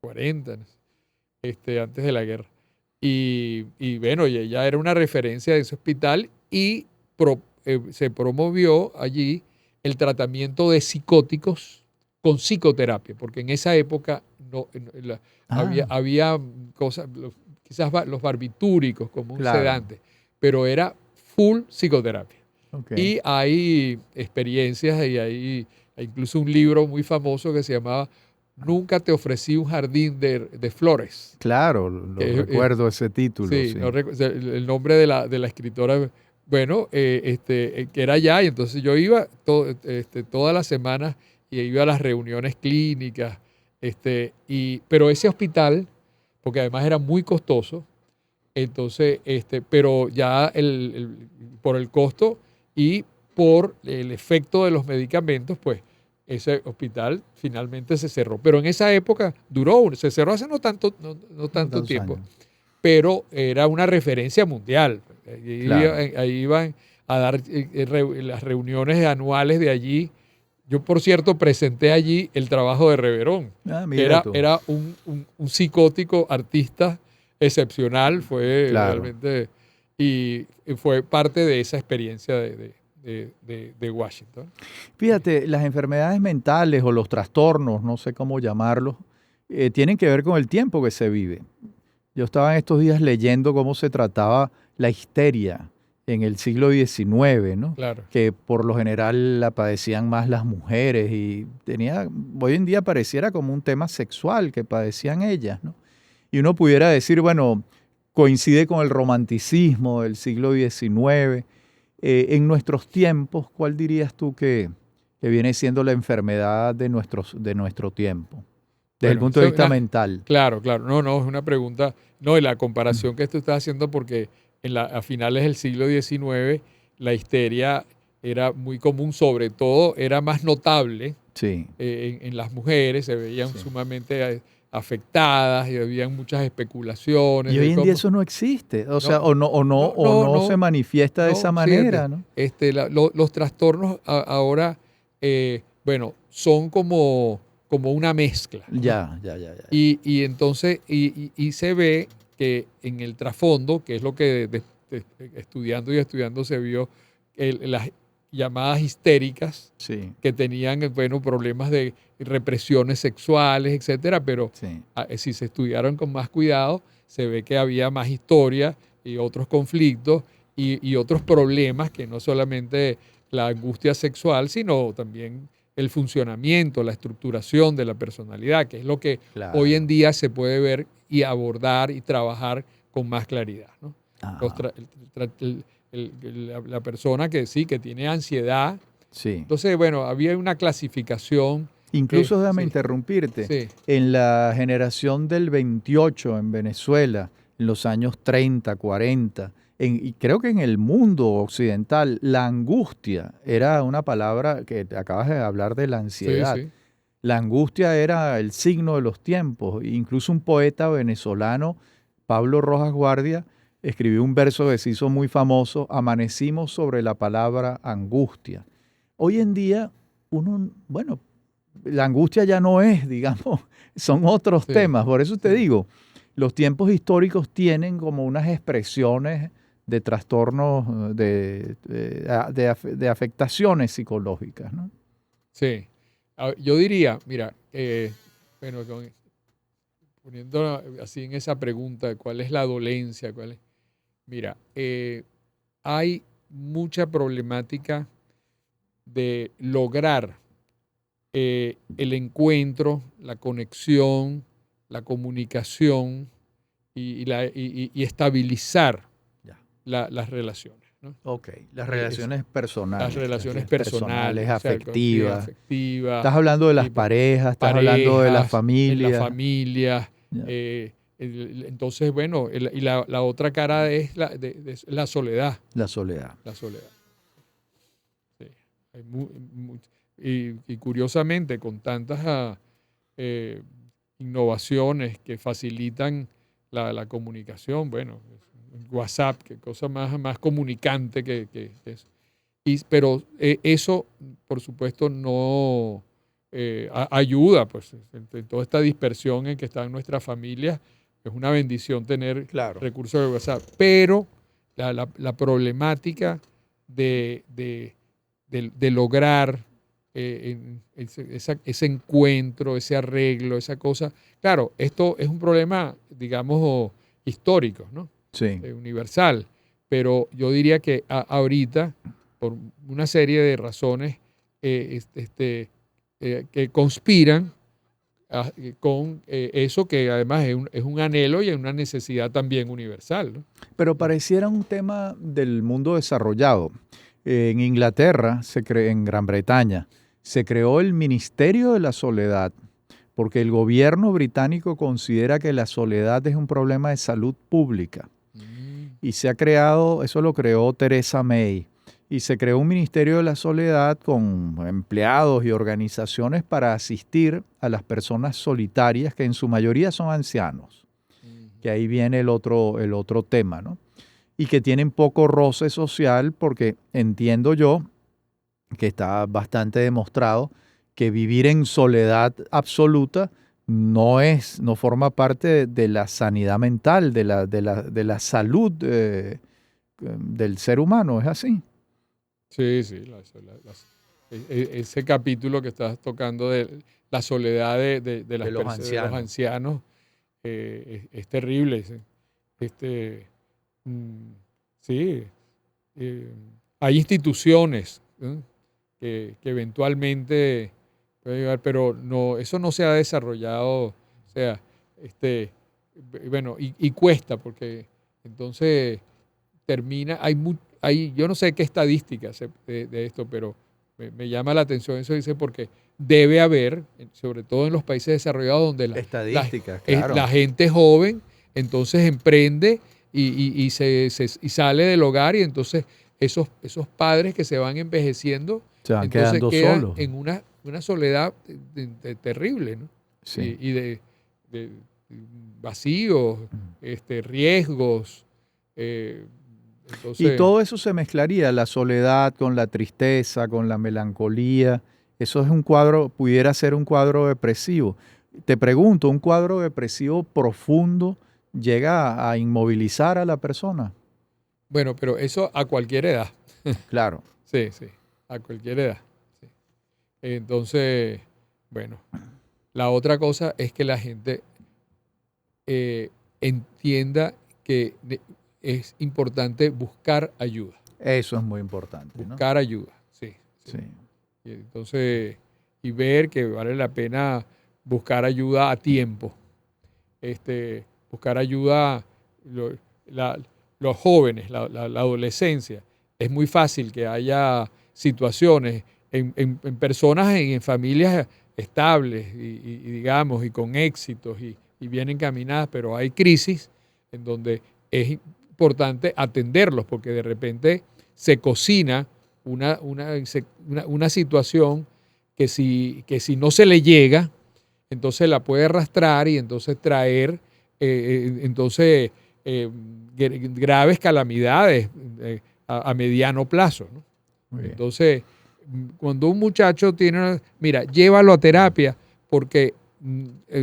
Speaker 2: 40, ¿no? Antes de la guerra. Y bueno, y ella era una referencia de ese hospital y se promovió allí el tratamiento de psicóticos con psicoterapia, porque en esa época no,
Speaker 1: Ah,
Speaker 2: había cosas, quizás los barbitúricos como un
Speaker 1: claro.
Speaker 2: sedante, pero era full psicoterapia.
Speaker 1: Ok.
Speaker 2: Y hay experiencias y hay incluso un libro muy famoso que se llamaba Nunca te ofrecí un jardín de flores.
Speaker 1: Claro, lo
Speaker 2: Que,
Speaker 1: recuerdo ese título,
Speaker 2: sí, no
Speaker 1: sí.
Speaker 2: el nombre de la escritora, bueno, que era allá, y entonces yo iba todas las semanas y iba a las reuniones clínicas, pero ese hospital, porque además era muy costoso, entonces, pero ya por el costo y por el efecto de los medicamentos, pues ese hospital finalmente se cerró. Pero en esa época se cerró hace no
Speaker 1: No
Speaker 2: tanto
Speaker 1: tantos
Speaker 2: tiempo,
Speaker 1: años.
Speaker 2: pero era una referencia mundial.
Speaker 1: Claro.
Speaker 2: Ahí iban a dar las reuniones anuales de allí. Yo, por cierto, presenté allí el trabajo de Reverón,
Speaker 1: Ah,
Speaker 2: que
Speaker 1: mira
Speaker 2: era,
Speaker 1: tú.
Speaker 2: era un psicótico artista excepcional, fue
Speaker 1: Claro.
Speaker 2: realmente, y fue parte de esa experiencia de Washington.
Speaker 1: Fíjate, las enfermedades mentales o los trastornos, no sé cómo llamarlos, tienen que ver con el tiempo que se vive. Yo estaba en estos días leyendo cómo se trataba la histeria en el siglo XIX, ¿no?
Speaker 2: Claro.
Speaker 1: Que por lo general la padecían más las mujeres y hoy en día pareciera como un tema sexual que padecían ellas, ¿no? Y uno pudiera decir, bueno, coincide con el romanticismo del siglo XIX. En nuestros tiempos, ¿cuál dirías tú que viene siendo la enfermedad de nuestro tiempo? Desde el
Speaker 2: Bueno,
Speaker 1: punto de vista mental.
Speaker 2: claro, claro. No, no, es una pregunta. No, y la comparación que tú estás haciendo, porque a finales del siglo XIX la histeria era muy común, sobre todo era más notable
Speaker 1: Sí,
Speaker 2: en las mujeres, se veían
Speaker 1: sí.
Speaker 2: sumamente afectadas y había muchas especulaciones
Speaker 1: Y
Speaker 2: de
Speaker 1: hoy en día
Speaker 2: cómo.
Speaker 1: eso no existe, o sea,
Speaker 2: No, no,
Speaker 1: o
Speaker 2: no,
Speaker 1: no se
Speaker 2: no,
Speaker 1: manifiesta de esa
Speaker 2: no, fíjate,
Speaker 1: manera, ¿no?
Speaker 2: los trastornos ahora, bueno, son como una mezcla, ¿no?
Speaker 1: Ya, ya, ya, ya.
Speaker 2: Y entonces, y se ve que en el trasfondo, que es lo que estudiando y estudiando se vio, el- las- llamadas histéricas,
Speaker 1: Sí,
Speaker 2: que tenían, bueno, problemas de represiones sexuales, etcétera, pero
Speaker 1: sí.
Speaker 2: si se estudiaron con más cuidado, se ve que había más historia y otros conflictos y otros problemas que no solamente la angustia sexual, sino también el funcionamiento, la estructuración de la personalidad, que es lo que hoy en
Speaker 1: Claro.
Speaker 2: día se puede ver y abordar y trabajar con más claridad, ¿no? Los
Speaker 1: Ajá.
Speaker 2: tra- la persona que sí, que tiene ansiedad.
Speaker 1: Sí.
Speaker 2: Entonces, bueno, había una clasificación.
Speaker 1: Incluso déjame
Speaker 2: Sí,
Speaker 1: interrumpirte.
Speaker 2: sí,
Speaker 1: En la generación del 28 en Venezuela, en los años 30, 40, y creo que en el mundo occidental, la angustia era una palabra que te acabas de hablar de la
Speaker 2: sí,
Speaker 1: ansiedad.
Speaker 2: sí.
Speaker 1: La angustia era el signo de los tiempos. Incluso un poeta venezolano, Pablo Rojas Guardia, escribió un verso que se hizo muy famoso: amanecimos sobre la palabra angustia. Hoy en día, bueno, la angustia ya no es, digamos, son otros
Speaker 2: Sí,
Speaker 1: temas. Por eso te
Speaker 2: sí,
Speaker 1: digo, los tiempos históricos tienen como unas expresiones de trastornos, de afectaciones psicológicas, ¿no?
Speaker 2: sí. Yo diría, mira, bueno, poniendo así en esa pregunta, ¿cuál es la dolencia? Mira, hay mucha problemática de lograr el encuentro, la conexión, la comunicación y estabilizar
Speaker 1: Ya.
Speaker 2: las relaciones, ¿no?
Speaker 1: Ok, las
Speaker 2: Es,
Speaker 1: relaciones
Speaker 2: las
Speaker 1: personales,
Speaker 2: relaciones
Speaker 1: personales,
Speaker 2: personales, o sea, sí,
Speaker 1: afectivas.
Speaker 2: afectivas,
Speaker 1: Estás hablando de las
Speaker 2: y
Speaker 1: parejas, estás hablando de la
Speaker 2: parejas, en la
Speaker 1: familia.
Speaker 2: familia.
Speaker 1: Ya.
Speaker 2: Entonces, bueno, y la otra cara es la soledad,
Speaker 1: La soledad.
Speaker 2: la soledad. Sí. Hay y curiosamente, con tantas eh, innovaciones que facilitan la comunicación, bueno, WhatsApp, qué cosa más comunicante que es. Pero eso, por supuesto, no ayuda, pues, en toda esta dispersión en que están nuestras familias. Es una bendición tener
Speaker 1: Claro.
Speaker 2: recursos de WhatsApp, pero la problemática de lograr ese encuentro, ese arreglo, esa cosa. Claro, esto es un problema, digamos, histórico, ¿no?
Speaker 1: Sí.
Speaker 2: Universal, pero yo diría que ahorita, por una serie de razones que conspiran con eso que además es un anhelo y es una necesidad también universal, ¿no?
Speaker 1: Pero pareciera un tema del mundo desarrollado. En Inglaterra, en Gran Bretaña, se creó el Ministerio de la Soledad, porque el gobierno británico considera que la soledad es un problema de salud pública.
Speaker 2: Mm,
Speaker 1: Y se ha creado, eso lo creó Theresa May, y se creó un Ministerio de la Soledad con empleados y organizaciones para asistir a las personas solitarias, que en su mayoría son ancianos,
Speaker 2: mm,
Speaker 1: que ahí viene el otro tema, ¿no? Y que tienen poco roce social, porque entiendo yo que está bastante demostrado que vivir en soledad absoluta no forma parte de la sanidad mental, de la salud del ser humano, es así.
Speaker 2: sí, sí, ese capítulo que estás tocando de la soledad
Speaker 1: De los
Speaker 2: de los
Speaker 1: ancianos.
Speaker 2: ancianos es terrible. Sí. Este, mm, sí, eh, hay instituciones, ¿no? Que eventualmente puede llegar, pero no, eso no se ha desarrollado, o sea, bueno, y cuesta, porque entonces termina, yo no sé qué estadísticas de esto, pero me llama la atención eso, dice, porque debe haber, sobre todo en los países desarrollados, donde
Speaker 1: Estadísticas, claro.
Speaker 2: la gente joven entonces emprende y sale del hogar y entonces esos padres que se van envejeciendo,
Speaker 1: Se van
Speaker 2: entonces
Speaker 1: quedando
Speaker 2: quedan
Speaker 1: solos.
Speaker 2: en una soledad terrible, ¿no?
Speaker 1: Sí.
Speaker 2: Y de vacíos, riesgos. eh,
Speaker 1: Y
Speaker 2: entonces,
Speaker 1: todo eso se mezclaría, la soledad con la tristeza, con la melancolía. Eso es un cuadro, pudiera ser un cuadro depresivo. Te pregunto, ¿un cuadro depresivo profundo llega a inmovilizar a la persona?
Speaker 2: bueno, pero eso a cualquier edad.
Speaker 1: Claro.
Speaker 2: Sí, sí. a cualquier edad. Sí. Entonces, bueno, la otra cosa es que la gente entienda que es importante buscar ayuda.
Speaker 1: Eso es muy importante, ¿no?
Speaker 2: Buscar ayuda, sí.
Speaker 1: Sí.
Speaker 2: Y entonces, y ver que vale la pena buscar ayuda a tiempo. Buscar ayuda, los jóvenes, la adolescencia. Es muy fácil que haya situaciones en personas, en familias estables y digamos, y con éxitos y bien encaminadas, pero hay crisis en donde es importante atenderlos porque de repente se cocina una situación que si no se le llega, entonces la puede arrastrar y entonces traer graves calamidades a mediano plazo, ¿no? Entonces, cuando un muchacho mira, llévalo a terapia porque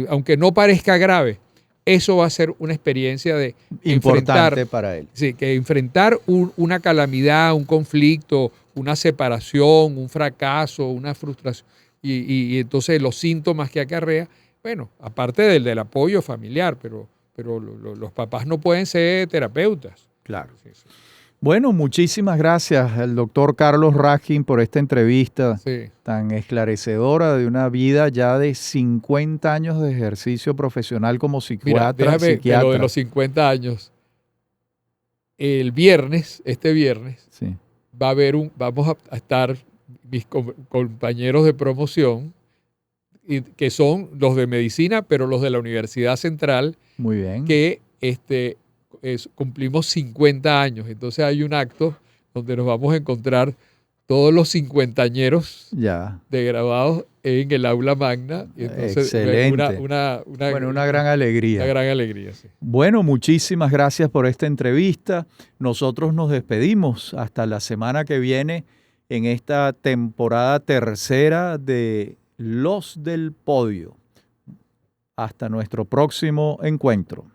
Speaker 2: aunque no parezca grave, eso va a ser una experiencia de
Speaker 1: importante para él.
Speaker 2: Sí, que enfrentar una calamidad, un conflicto, una separación, un fracaso, una frustración, y entonces los síntomas que acarrea, bueno, aparte del apoyo familiar, pero los papás no pueden ser terapeutas.
Speaker 1: Claro.
Speaker 2: Sí, sí.
Speaker 1: Bueno, muchísimas gracias al doctor Carlos Raskin por esta entrevista
Speaker 2: Sí.
Speaker 1: tan esclarecedora de una vida ya de 50 años de ejercicio profesional como
Speaker 2: Mira, déjame
Speaker 1: psiquiatra.
Speaker 2: lo de los 50 años. El viernes, este viernes,
Speaker 1: Sí.
Speaker 2: vamos a estar mis compañeros de promoción, que son los de medicina, pero los de la Universidad Central,
Speaker 1: Muy bien.
Speaker 2: que cumplimos 50 años. Entonces hay un acto donde nos vamos a encontrar todos los cincuentañeros de graduados en el aula magna. Y entonces,
Speaker 1: excelente. Una gran alegría.
Speaker 2: Una gran alegría, sí.
Speaker 1: Bueno, muchísimas gracias por esta entrevista. Nosotros nos despedimos hasta la semana que viene en esta temporada tercera de Los del Podio. Hasta nuestro próximo encuentro.